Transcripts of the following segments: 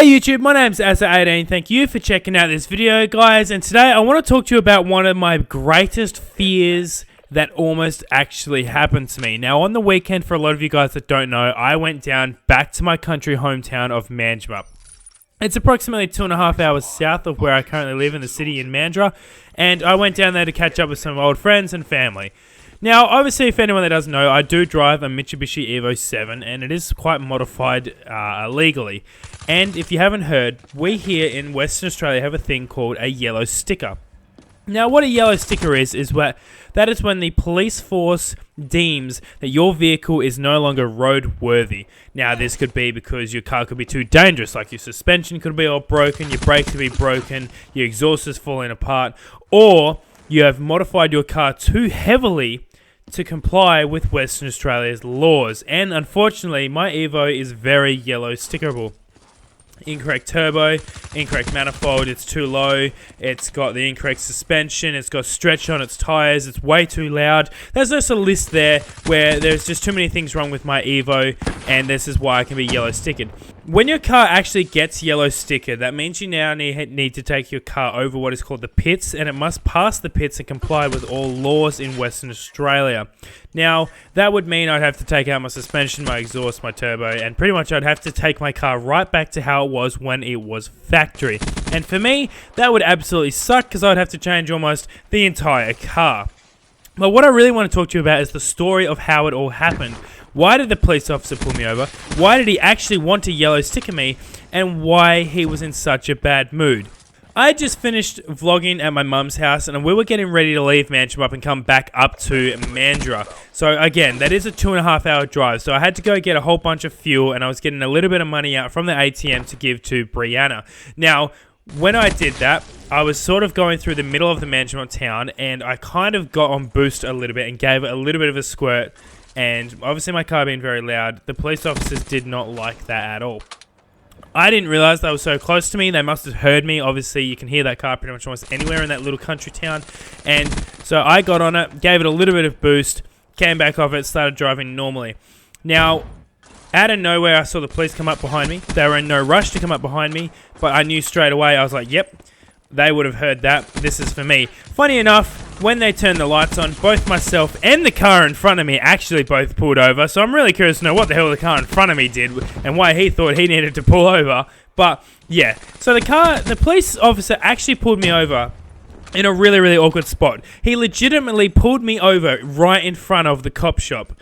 Hey YouTube, my name's Asa18. Thank you for checking out this video, guys. And today I want to talk to you about one of my greatest fears that almost actually happened to me. Now, on the weekend, for a lot of you guys that don't know, I went down back to my country hometown of MANDURAH. It's approximately 2.5 hours south of where I currently live in the city in MANDURAH, and I went down there to catch up with some old friends and family. Now, obviously, if anyone that doesn't know, I do drive a Mitsubishi Evo 7, and it is quite modified legally. And if you haven't heard, we here in Western Australia have a thing called a yellow sticker. Now, what a yellow sticker is that is when the police force deems that your vehicle is no longer roadworthy. Now, this could be because your car could be too dangerous, like your suspension could be all broken, your brakes could be broken, your exhaust is falling apart, or you have modified your car too heavily to comply with Western Australia's laws. And unfortunately, my Evo is very yellow stickerable. Incorrect turbo, incorrect manifold, it's too low, it's got the incorrect suspension, it's got stretch on its tires, it's way too loud. There's just a list there where there's just too many things wrong with my Evo, and this is why it can be yellow stickered. When your car actually gets yellow stickered, that means you now need to take your car over what is called the pits, and it must pass the pits and comply with all laws in Western Australia. Now, that would mean I'd have to take out my suspension, my exhaust, my turbo, and pretty much I'd have to take my car right back to how it was when it was factory. And for me, that would absolutely suck because I'd have to change almost the entire car. But what I really want to talk to you about is the story of how it all happened. Why did the police officer pull me over? Why did he actually want to yellow sticker me? And why he was in such a bad mood? I had just finished vlogging at my mum's house, and we were getting ready to leave MANDURAH and come back up to MANDURAH. So again, that is a 2.5 hour drive. So I had to go get a whole bunch of fuel, and I was getting a little bit of money out from the ATM to give to Brianna. Now, when I did that, I was sort of going through the middle of the MANDURAH town, and I kind of got on boost a little bit and gave it a little bit of a squirt. And obviously my car being very loud, the police officers did not like that at all. I didn't realize they were so close to me. They must have heard me. Obviously, you can hear that car pretty much almost anywhere in that little country town. And so I got on it, gave it a little bit of boost, came back off it, started driving normally. Now, out of nowhere, I saw the police come up behind me. They were in no rush to come up behind me, but I knew straight away. I was like, yep, they would have heard that. This is for me. Funny enough, when they turned the lights on, both myself and the car in front of me actually both pulled over. So I'm really curious to know what the hell the car in front of me did and why he thought he needed to pull over. But yeah, so the police officer actually pulled me over in a really, really awkward spot. He legitimately pulled me over right in front of the cop shop.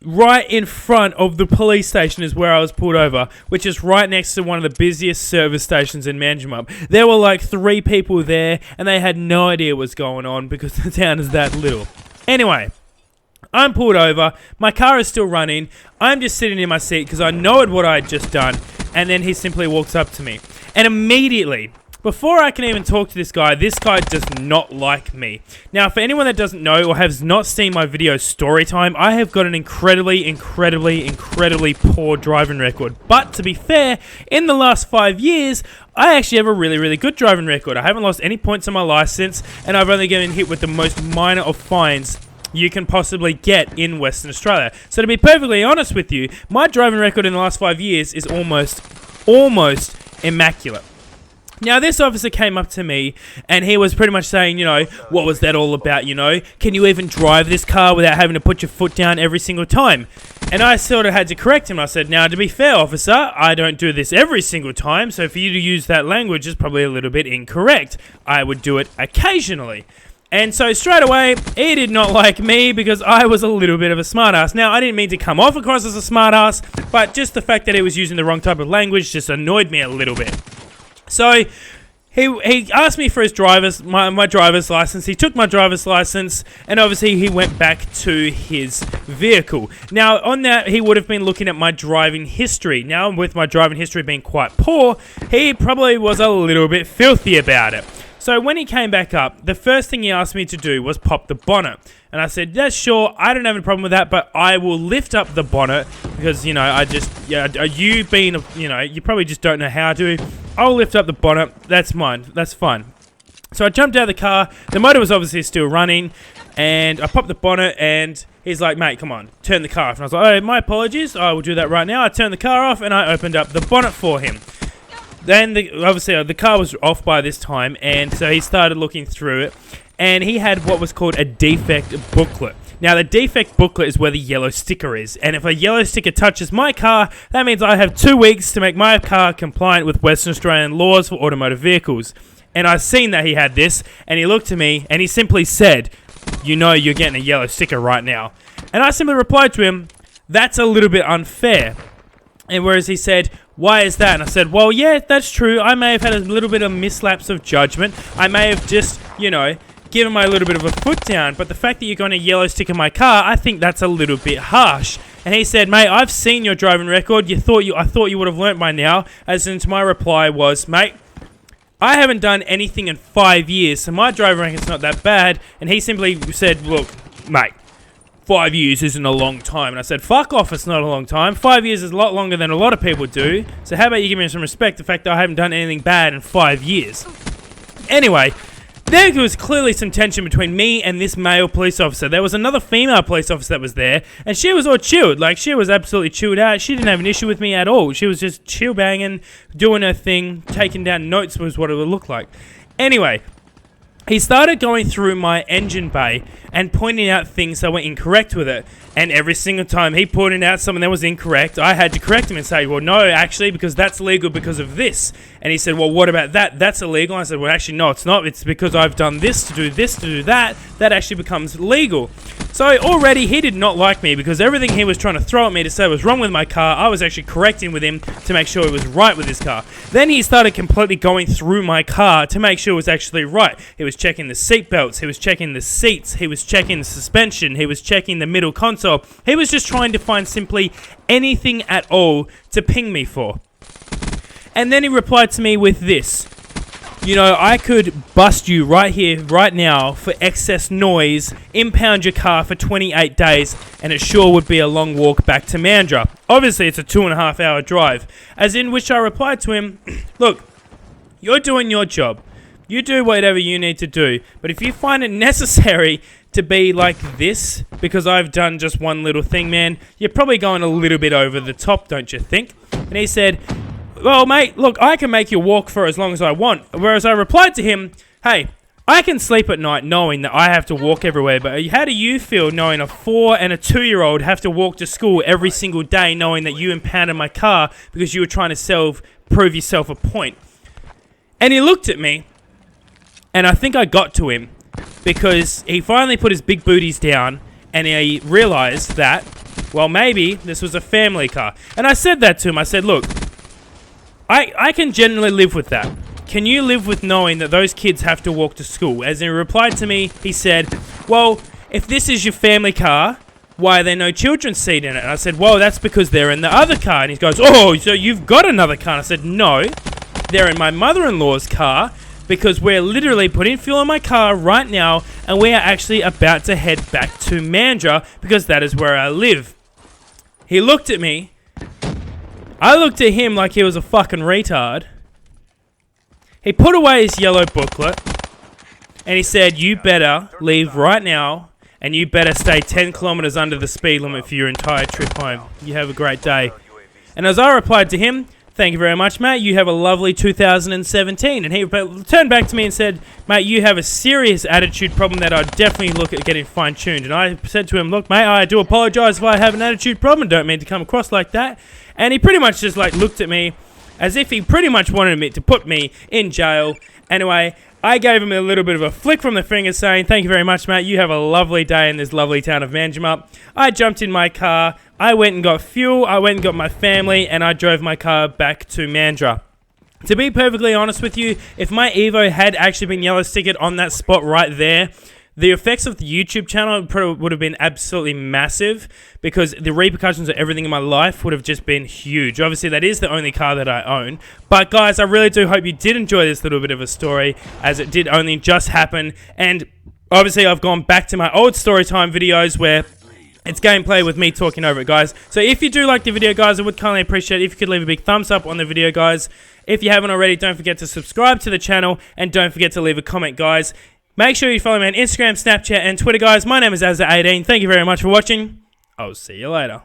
Right in front of the police station is where I was pulled over, which is right next to one of the busiest service stations in MANDURAH. There were like 3 people there, and they had no idea what was going on because the town is that little. Anyway, I'm pulled over, my car is still running, I'm just sitting in my seat because I know what I had just done, and then he simply walks up to me. And immediately, before I can even talk to this guy does not like me. Now, for anyone that doesn't know or has not seen my video story time, I have got an incredibly poor driving record. But to be fair, in the last 5 years, I actually have a really, really good driving record. I haven't lost any points on my license, and I've only been hit with the most minor of fines you can possibly get in Western Australia. So to be perfectly honest with you, my driving record in the last 5 years is almost immaculate. Now, this officer came up to me, and he was pretty much saying, you know, what was that all about, you know? Can you even drive this car without having to put your foot down every single time? And I sort of had to correct him. I said, now, to be fair, officer, I don't do this every single time, so for you to use that language is probably a little bit incorrect. I would do it occasionally. And so straight away, he did not like me because I was a little bit of a smartass. Now, I didn't mean to come off across as a smartass, but just the fact that he was using the wrong type of language just annoyed me a little bit. So he asked me for his my driver's license. He took my driver's license, and obviously he went back to his vehicle. Now, on that, he would have been looking at my driving history. Now, with my driving history being quite poor, he probably was a little bit filthy about it. So when he came back up, the first thing he asked me to do was pop the bonnet. And I said, yeah, sure, I don't have a problem with that, but I will lift up the bonnet because, you know, you probably just don't know how to. I'll lift up the bonnet. That's mine. That's fine. So I jumped out of the car. The motor was obviously still running, and I popped the bonnet, and he's like, mate, come on, turn the car off. And I was like, oh, my apologies. I will do that right now. I turned the car off, and I opened up the bonnet for him. Then, obviously, the car was off by this time, and so he started looking through it, and he had what was called a defect booklet. Now, the defect booklet is where the yellow sticker is, and if a yellow sticker touches my car, that means I have 2 weeks to make my car compliant with Western Australian laws for automotive vehicles. And I've seen that he had this, and he looked at me, and he simply said, "You know you're getting a yellow sticker right now." And I simply replied to him, "That's a little bit unfair." And whereas he said, "Why is that?" And I said, "Well, yeah, that's true. I may have had a little bit of mislapse of judgment. I may have just, given my little bit of a foot down. But the fact that you're going to yellow sticker my car, I think that's a little bit harsh." And he said, "Mate, I've seen your driving record. I thought you would have learnt by now." As in, my reply was, "Mate, I haven't done anything in 5 years, so my driving record's not that bad." And he simply said, "Look, mate, 5 years isn't a long time." And I said, "Fuck off, it's not a long time. 5 years is a lot longer than a lot of people do. So how about you give me some respect, the fact that I haven't done anything bad in 5 years. Anyway, there was clearly some tension between me and this male police officer. There was another female police officer that was there, and she was all chilled. Like, she was absolutely chilled out. She didn't have an issue with me at all. She was just chill banging, doing her thing, taking down notes was what it would look like. Anyway, he started going through my engine bay and pointing out things that were incorrect with it. And every single time he pointed out something that was incorrect, I had to correct him and say, "Well, no, actually, because that's legal because of this." And he said, "Well, what about that? That's illegal." And I said, "Well, actually, no, it's not. It's because I've done this to do that. That actually becomes legal." So already he did not like me, because everything he was trying to throw at me to say was wrong with my car, I was actually correcting with him to make sure it was right with his car. Then he started completely going through my car to make sure it was actually right. He was checking the seat belts, he was checking the seats, he was checking the suspension, he was checking the middle console. He was just trying to find simply anything at all to ping me for. And then he replied to me with this: "I could bust you right here, right now, for excess noise, impound your car for 28 days, and it sure would be a long walk back to Mandurah. Obviously, it's a 2.5 hour drive." As in which I replied to him, "Look, you're doing your job. You do whatever you need to do. But if you find it necessary to be like this, because I've done just one little thing, man, you're probably going a little bit over the top, don't you think?" And he said, "Well, mate, look, I can make you walk for as long as I want." Whereas I replied to him, "Hey, I can sleep at night knowing that I have to walk everywhere, but how do you feel knowing a 4 and a 2-year-old have to walk to school every single day knowing that you impounded my car because you were trying to prove yourself a point?" And he looked at me, and I think I got to him, because he finally put his big booties down and he realized that, well, maybe this was a family car. And I said that to him. I said, "Look, I can generally live with that. Can you live with knowing that those kids have to walk to school?" As he replied to me, he said, "Well, if this is your family car, why are there no children's seat in it?" And I said, "Well, that's because they're in the other car." And he goes, "Oh, so you've got another car?" And I said, "No, they're in my mother-in-law's car, because we're literally putting fuel in my car right now, and we are actually about to head back to Mandurah, because that is where I live." He looked at me. I looked at him like he was a fucking retard. He put away his yellow booklet, and he said, "You better leave right now, and you better stay 10 kilometers under the speed limit for your entire trip home. You have a great day." And as I replied to him, "Thank you very much, mate. You have a lovely 2017. And he turned back to me and said, "Mate, you have a serious attitude problem that I'd definitely look at getting fine-tuned." And I said to him, "Look, mate, I do apologize if I have an attitude problem. Don't mean to come across like that." And he pretty much just looked at me as if he pretty much wanted me to put me in jail. Anyway, I gave him a little bit of a flick from the finger saying, "Thank you very much, mate. You have a lovely day in this lovely town of Mandurah." I jumped in my car. I went and got fuel. I went and got my family, and I drove my car back to Mandurah. To be perfectly honest with you, if my Evo had actually been yellow stickered on that spot right there, the effects of the YouTube channel would have been absolutely massive, because the repercussions of everything in my life would have just been huge. Obviously, that is the only car that I own. But guys, I really do hope you did enjoy this little bit of a story, as it did only just happen. And obviously, I've gone back to my old storytime videos where it's gameplay with me talking over it, guys. So if you do like the video, guys, I would kindly appreciate it if you could leave a big thumbs up on the video, guys. If you haven't already, don't forget to subscribe to the channel, and don't forget to leave a comment, guys. Make sure you follow me on Instagram, Snapchat, and Twitter, guys. My name is Azza18. Thank you very much for watching. I'll see you later.